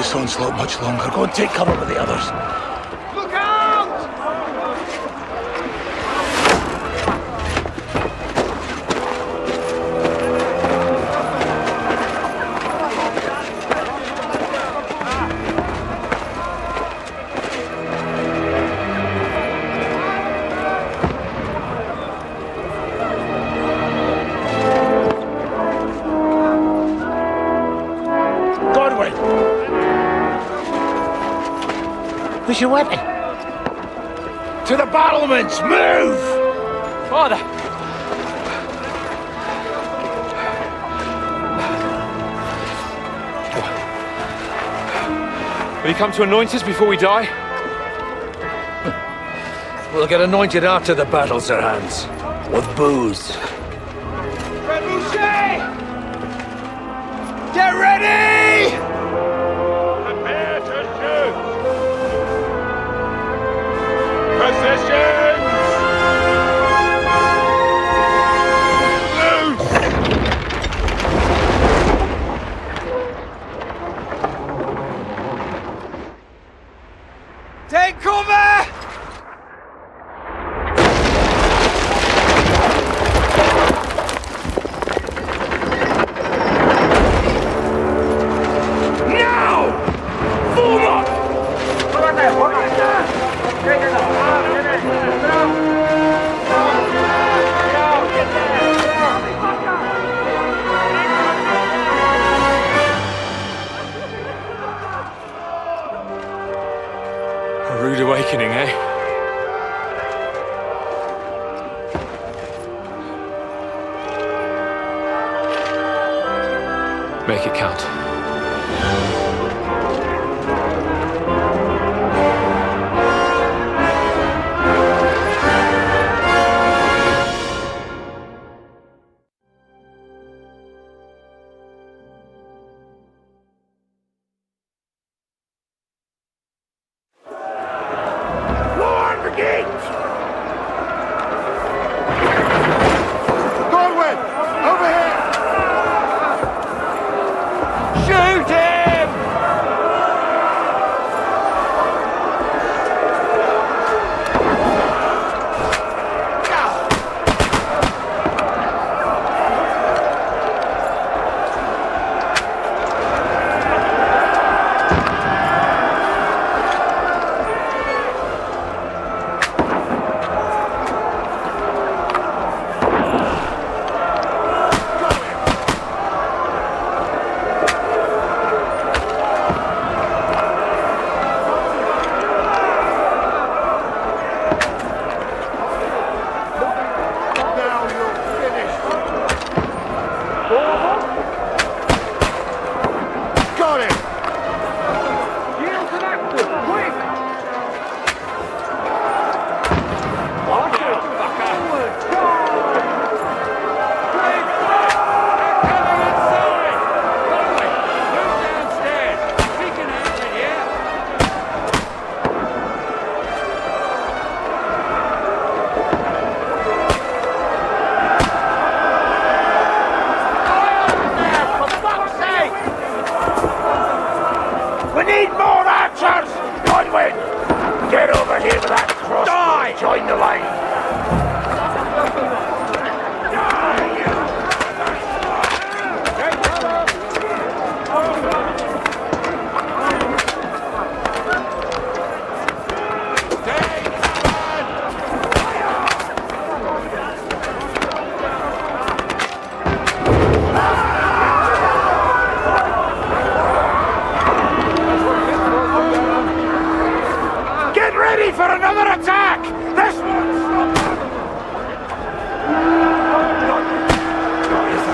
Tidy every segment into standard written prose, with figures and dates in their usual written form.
this onslaught much longer. Go and take cover with the others. Look out! Where's your weapon? To the battlements! Move! Father! Will you come to anoint us before we die? We'll get anointed after the battles are hands. With booze. Trebuchet! Get ready! Prepare to shoot! Positions! Loose! Take cover! A rude awakening, eh? Make it count. Godwin! Over here! Shoot him! We need more archers! Godwin! Get over here with that crossbow. Join the line. Ready for another attack! This one's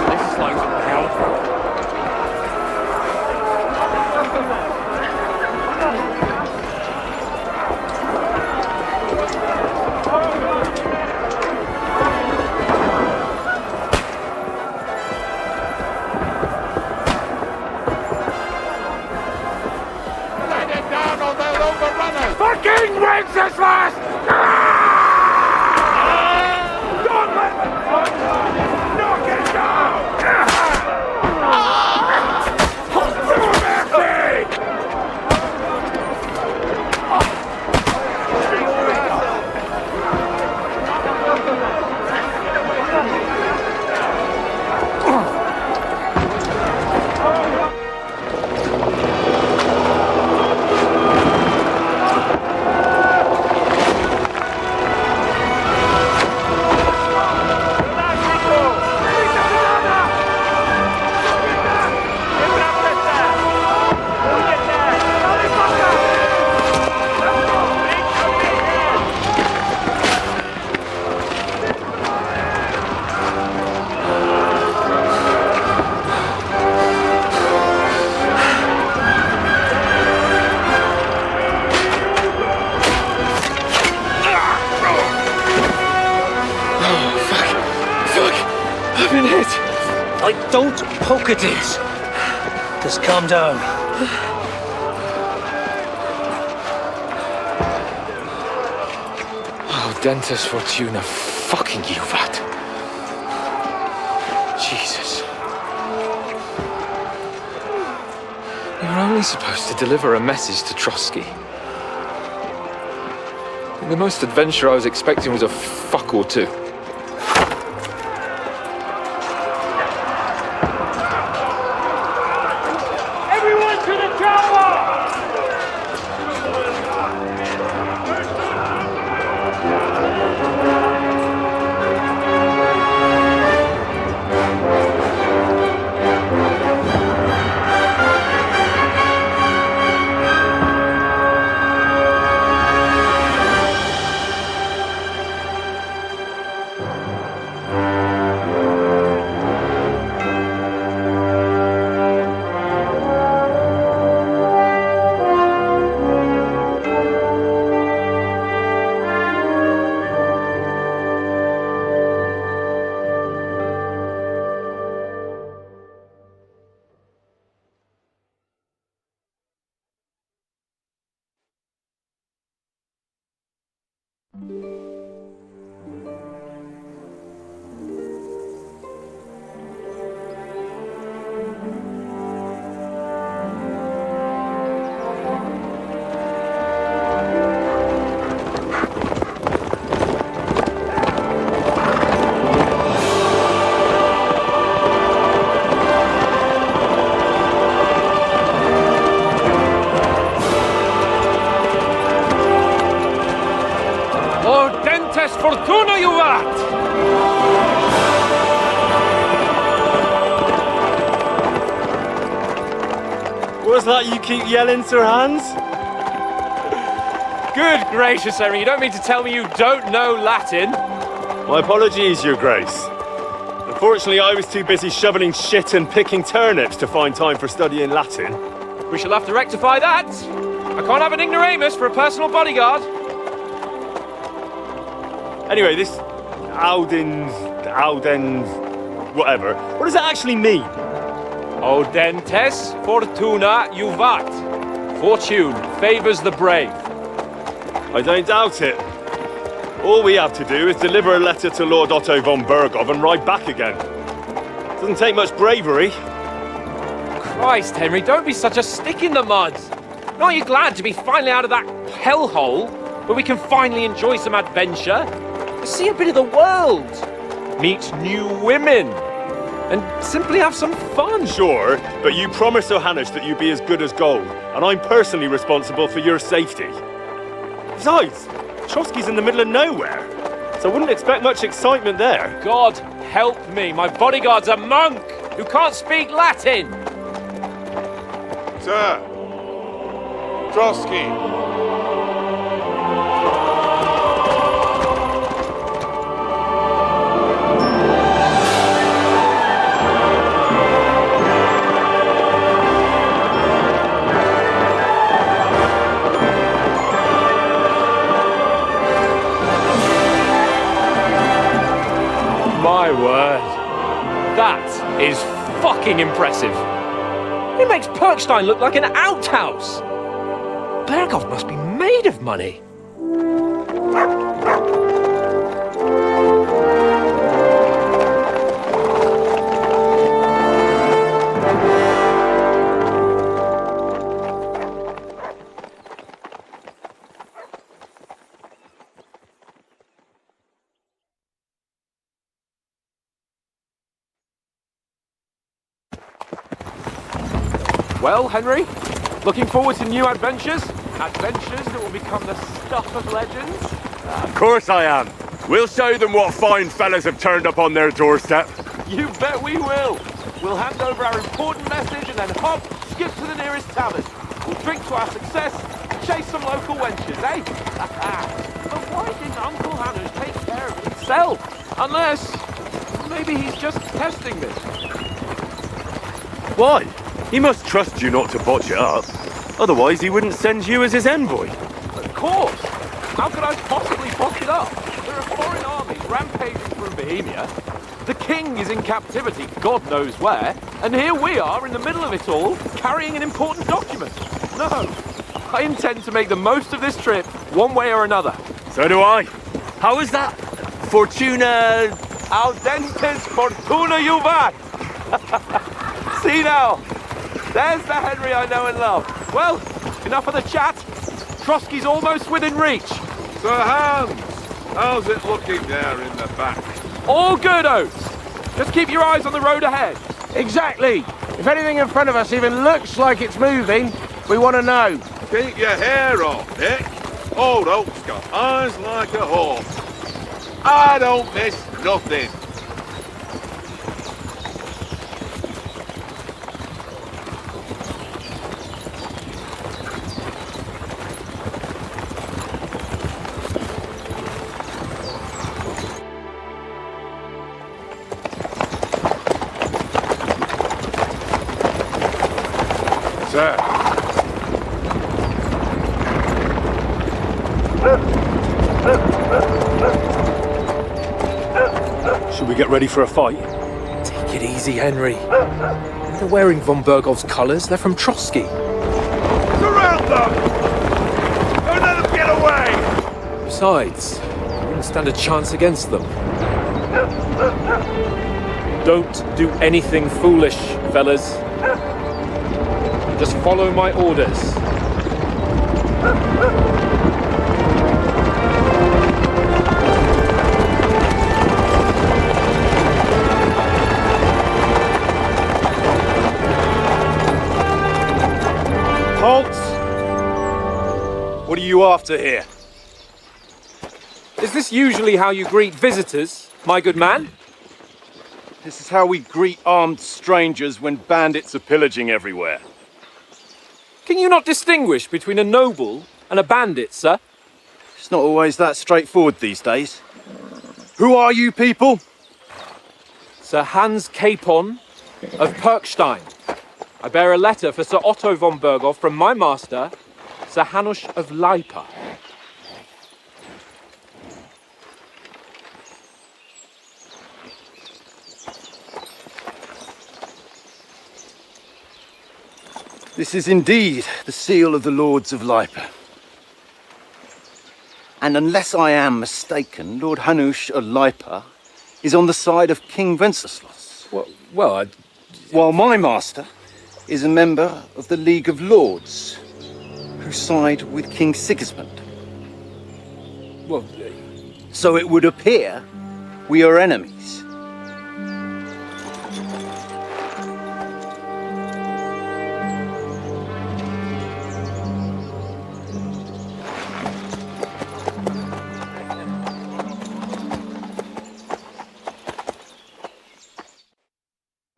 This slows it down. fucking Wenceslas! Don't let them knock it down! No mercy! Don't poke at it. Just calm down. Oh, Dentes Fortuna, fucking Juvat. Jesus. You were only supposed to deliver a message to Trosky. The most adventure I was expecting was a fuck or two. Everyone to the tower! Fortuna, Juvat! What's that you keep yelling, Sir Hans? Good gracious, Henry, you don't mean to tell me you don't know Latin? My apologies, Your Grace. Unfortunately, I was too busy shoveling shit and picking turnips to find time for studying Latin. We shall have to rectify that. I can't have an ignoramus for a personal bodyguard. Anyway, this Audens, whatever. What does that actually mean? Audentes Fortuna Juvat. Fortune favors the brave. I don't doubt it. All we have to do is deliver a letter to Lord Otto von Bergov and ride back again. Doesn't take much bravery. Christ, Henry, don't be such a stick in the mud. Aren't you glad to be finally out of that hellhole where we can finally enjoy some adventure? See a bit of the world, meet new women, and simply have some fun. Sure, but you promised Johannes that you'd be as good as gold, and I'm personally responsible for your safety. Besides, Trosky's in the middle of nowhere, so I wouldn't expect much excitement there. God help me, my bodyguard's a monk who can't speak Latin. Sir! Trosky! My word. That is fucking impressive. It makes Perkstein look like an outhouse. Bergov must be made of money. Well, Henry, looking forward to new adventures? Adventures that will become the stuff of legends? Of course I am. We'll show them what fine fellas have turned up on their doorstep. You bet we will. We'll hand over our important message and then hop, skip to the nearest tavern. We'll drink to our success and chase some local wenches, eh? But why didn't Uncle Hanners take care of himself? Unless, maybe he's just testing this. Why? He must trust you not to botch it up. Otherwise, he wouldn't send you as his envoy. Of course! How could I possibly botch it up? There are foreign armies rampaging through Bohemia. The king is in captivity, God knows where, and here we are in the middle of it all, carrying an important document. No, I intend to make the most of this trip, one way or another. So do I. How is that? Fortuna... Audentes fortuna juvat! See now, there's the Henry I know and love. Well, enough of the chat. Trosky's almost within reach. Sir Hans, how's it looking there in the back? All good, Oates. Just keep your eyes on the road ahead. Exactly. If anything in front of us even looks like it's moving, we want to know. Keep your hair on, Nick. Old Oak's got eyes like a hawk. I don't miss nothing. Sir. Should we get ready for a fight? Take it easy, Henry. They're wearing von Bergov's colours. They're from Trosky. Surround them! Don't let them get away! Besides, we wouldn't stand a chance against them. Don't do anything foolish, fellas. Just follow my orders. Halt! What are you after here? Is this usually how you greet visitors, my good man? This is how we greet armed strangers when bandits are pillaging everywhere. Can you not distinguish between a noble and a bandit, sir? It's not always that straightforward these days. Who are you people? Sir Hans Capon of Perkstein. I bear a letter for Sir Otto von Bergov from my master, Sir Hanush of Leipa. This is indeed the seal of the Lords of Leipa. And unless I am mistaken, Lord Hanush of Leipa is on the side of King Wenceslas. Well, While my master is a member of the League of Lords, who side with King Sigismund. well, So it would appear we are enemies.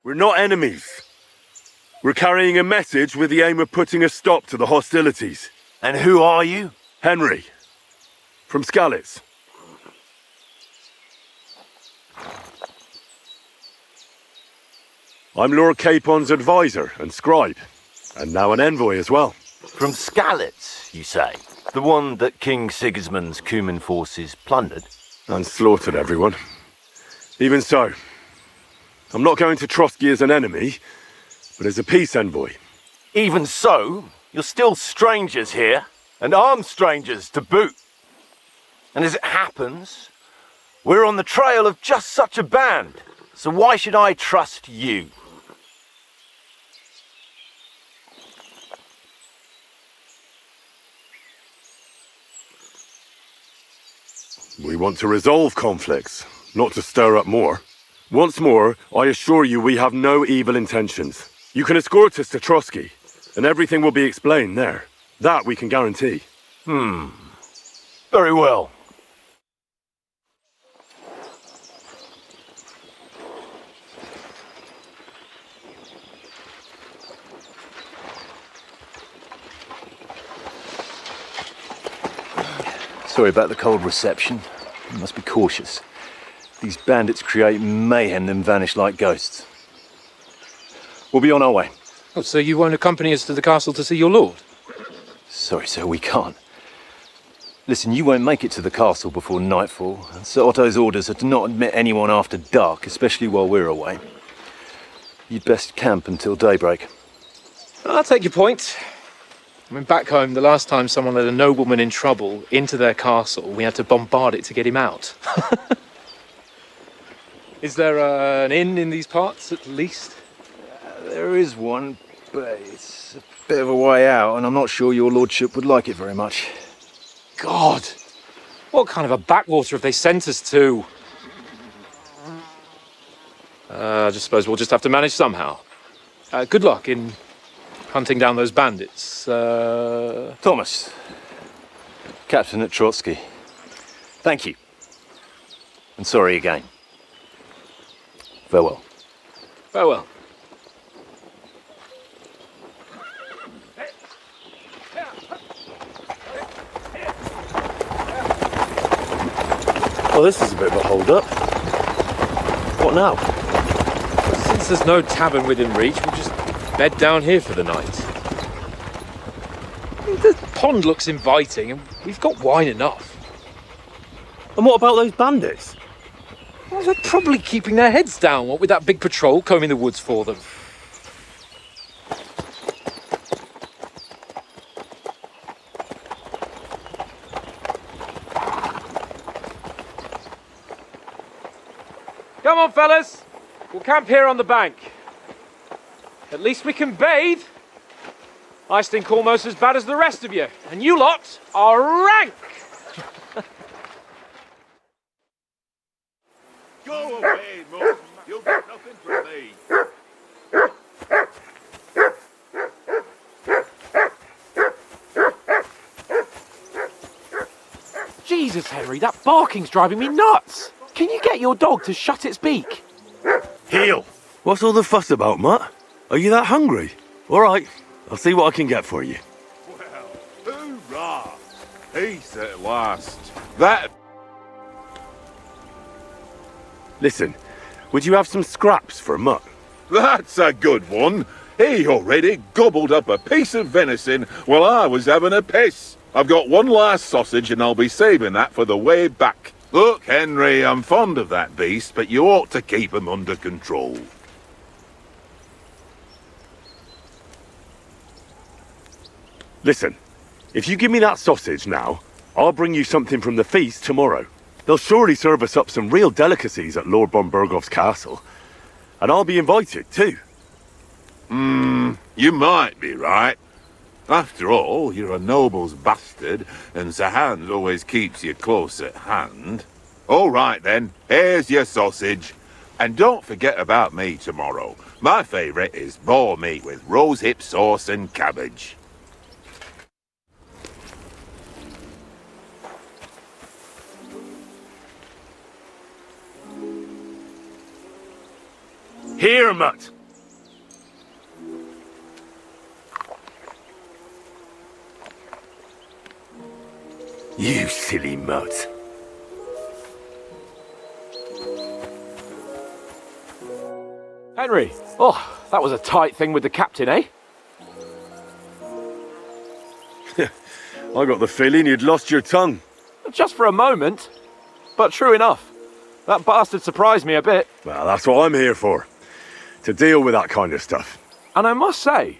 We're not enemies. We're carrying a message with the aim of putting a stop to the hostilities. And who are you? Henry, from Skalitz. I'm Lord Capon's advisor and scribe, and now an envoy as well. From Skalitz, you say? The one that King Sigismund's Cuman forces plundered? And slaughtered everyone. Even so, I'm not going to Trosky as an enemy, but as a peace envoy. Even so, you're still strangers here, and armed strangers to boot. And as it happens, we're on the trail of just such a band, so why should I trust you? We want to resolve conflicts, not to stir up more. Once more, I assure you we have no evil intentions. You can escort us to Trosky, and everything will be explained there. That we can guarantee. Very well. Sorry about the cold reception. You must be cautious. These bandits create mayhem, then vanish like ghosts. We'll be on our way. oh, so you won't accompany us to the castle to see your lord? Sorry, sir, we can't. Listen, you won't make it to the castle before nightfall. Sir Otto's orders are to not admit anyone after dark, especially while we're away. You'd best camp until daybreak. I'll take your point. I mean, back home, the last time someone let a nobleman in trouble into their castle, we had to bombard it to get him out. Is there an inn in these parts, at least? There is one, but it's a bit of a way out, and I'm not sure your lordship would like it very much. God! What kind of a backwater have they sent us to? I just suppose we'll just have to manage somehow. Good luck in hunting down those bandits. Thomas, Captain at Trosky. Thank you. And sorry again. Farewell. Farewell. Well, this is a bit of a hold-up. What now? Since there's no tavern within reach, we'll just bed down here for the night. The pond looks inviting, and we've got wine enough. And what about those bandits? Well, they're probably keeping their heads down, what with that big patrol combing the woods for them. Come on, fellas. We'll camp here on the bank. At least we can bathe. I stink almost as bad as the rest of you, and you lot are rank. Go away, Mo. You'll get nothing from me. Jesus, Henry, that barking's driving me nuts. Can you get your dog to shut its beak? Heel! What's all the fuss about, Mutt? Are you that hungry? All right, I'll see what I can get for you. Well, hoorah! Peace at last. That... Listen, would you have some scraps for Mutt? That's a good one. He already gobbled up a piece of venison while I was having a piss. I've got one last sausage and I'll be saving that for the way back. Look, Henry, I'm fond of that beast, but you ought to keep him under control. Listen, if you give me that sausage now, I'll bring you something from the feast tomorrow. They'll surely serve us up some real delicacies at Lord Bombergov's castle. And I'll be invited, too. You might be right. After all, you're a noble's bastard, and Sir Hans always keeps you close at hand. All right, then. Here's your sausage. And don't forget about me tomorrow. My favourite is boar meat with rosehip sauce and cabbage. Here, Mutt! You silly Mutt. Henry, oh, that was a tight thing with the captain, eh? I got the feeling you'd lost your tongue. Just for a moment. But true enough. That bastard surprised me a bit. Well, that's what I'm here for. To deal with that kind of stuff. And I must say,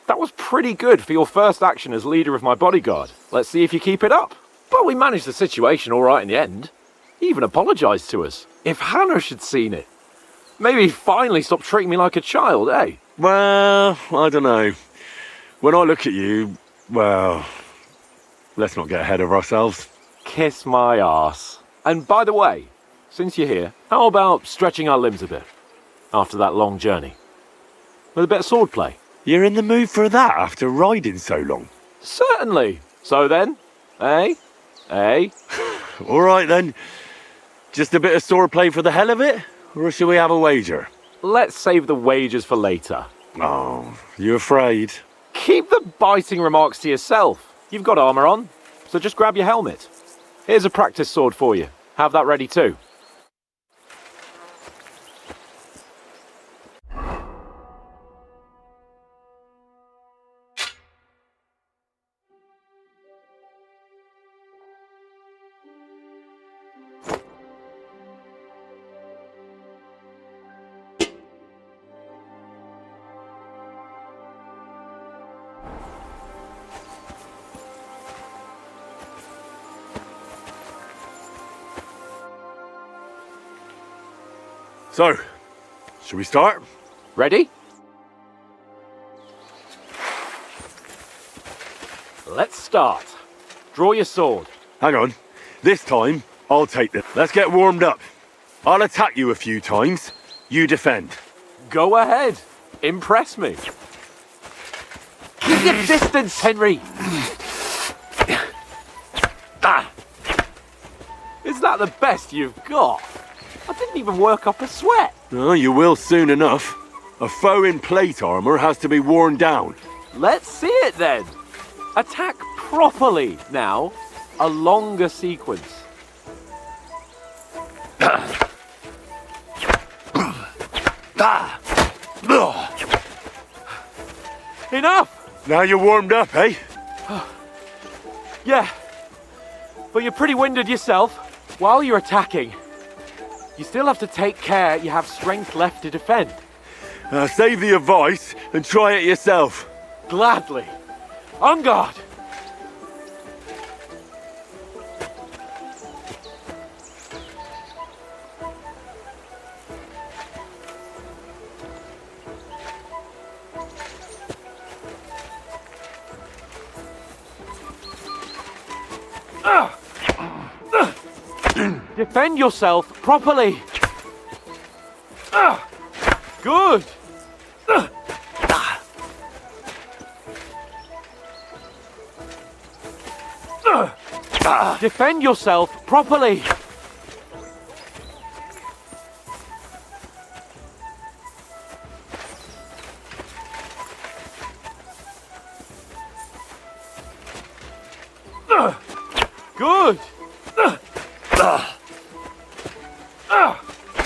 that was pretty good for your first action as leader of my bodyguard. Let's see if you keep it up. But we managed the situation all right in the end. He even apologised to us. If Hanosh had seen it. Maybe he'd finally stop treating me like a child, eh? Well, I don't know. When I look at you, well, let's not get ahead of ourselves. Kiss my arse. And by the way, since you're here, how about stretching our limbs a bit? After that long journey. With a bit of swordplay. You're in the mood for that after riding so long? Certainly. So then, eh? Eh? All right then. Just a bit of swordplay for the hell of it? Or shall we have a wager? Let's save the wagers for later. Oh, you afraid? Keep the biting remarks to yourself. You've got armour on, so just grab your helmet. Here's a practice sword for you. Have that ready too. So, should we start? Ready? Let's start. Draw your sword. Hang on. This time, I'll take this. Let's get warmed up. I'll attack you a few times. You defend. Go ahead. Impress me. Keep your distance, Henry. Is that the best you've got? I didn't even work up a sweat. Oh, you will soon enough. A foe in plate armor has to be worn down. Let's see it then. Attack properly now. A longer sequence. Enough! Now you're warmed up, eh? Yeah. But you're pretty winded yourself. While you're attacking, you still have to take care you have strength left to defend. Save the advice and try it yourself. Gladly. On guard! Defend yourself properly. Good. Defend yourself properly. Good.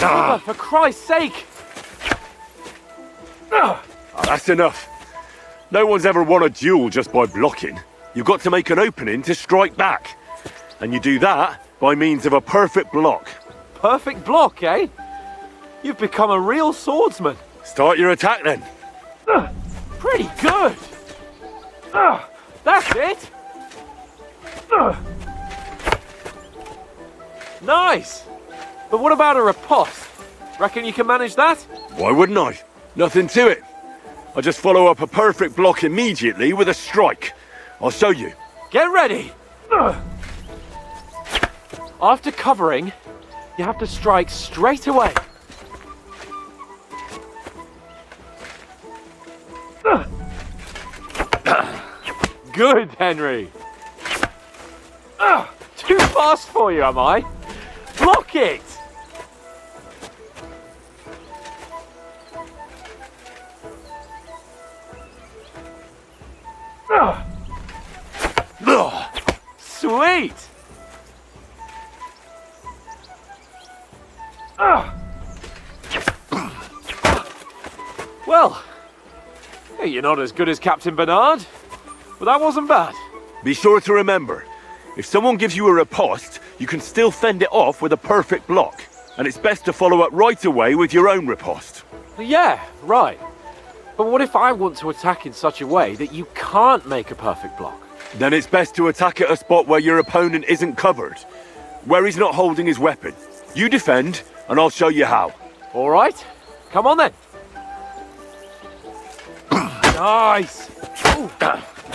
But for Christ's sake! That's enough. No one's ever won a duel just by blocking. You've got to make an opening to strike back. And you do that by means of a perfect block. Perfect block, eh? You've become a real swordsman. Start your attack then. Pretty good. That's it. Nice. But what about a riposte? Reckon you can manage that? Why wouldn't I? Nothing to it. I just follow up a perfect block immediately with a strike. I'll show you. Get ready. After covering, you have to strike straight away. Good, Henry. Too fast for you, am I? Block it! Sweet! Well, you're not as good as Captain Bernard, but that wasn't bad. Be sure to remember, if someone gives you a riposte, you can still fend it off with a perfect block. And it's best to follow up right away with your own riposte. Yeah, right. But what if I want to attack in such a way that you can't make a perfect block? Then it's best to attack at a spot where your opponent isn't covered, where he's not holding his weapon. You defend, and I'll show you how. All right, come on then. Nice. Ooh,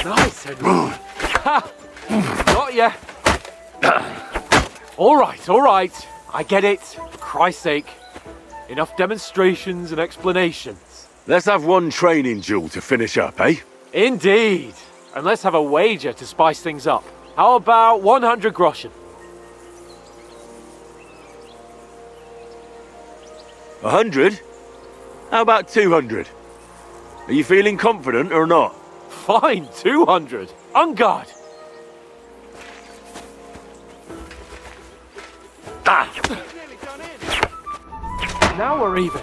nice, Henry. Ha! Got ya. All right. I get it. For Christ's sake. Enough demonstrations and explanations. Let's have one training duel to finish up, eh? Indeed. And let's have a wager to spice things up. How about 100 groschen? 100? How about 200? Are you feeling confident or not? Fine, 200. On guard. Now we're even.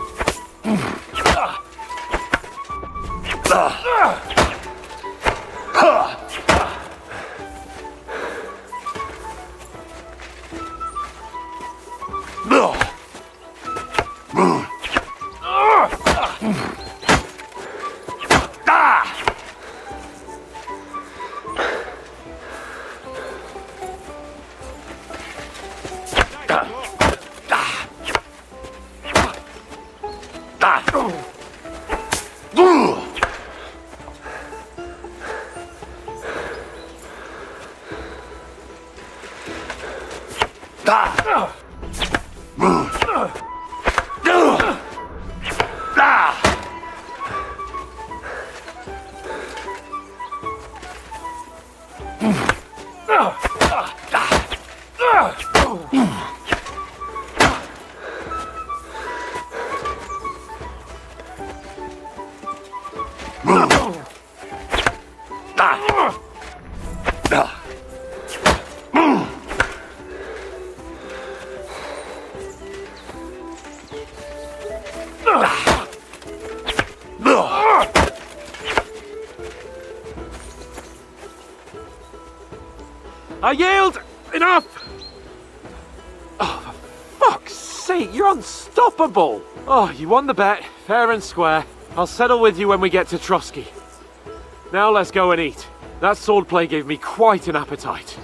I yield! Enough! Oh, for fuck's sake, you're unstoppable! Oh, you won the bet, fair and square. I'll settle with you when we get to Trosky. Now let's go and eat. That swordplay gave me quite an appetite.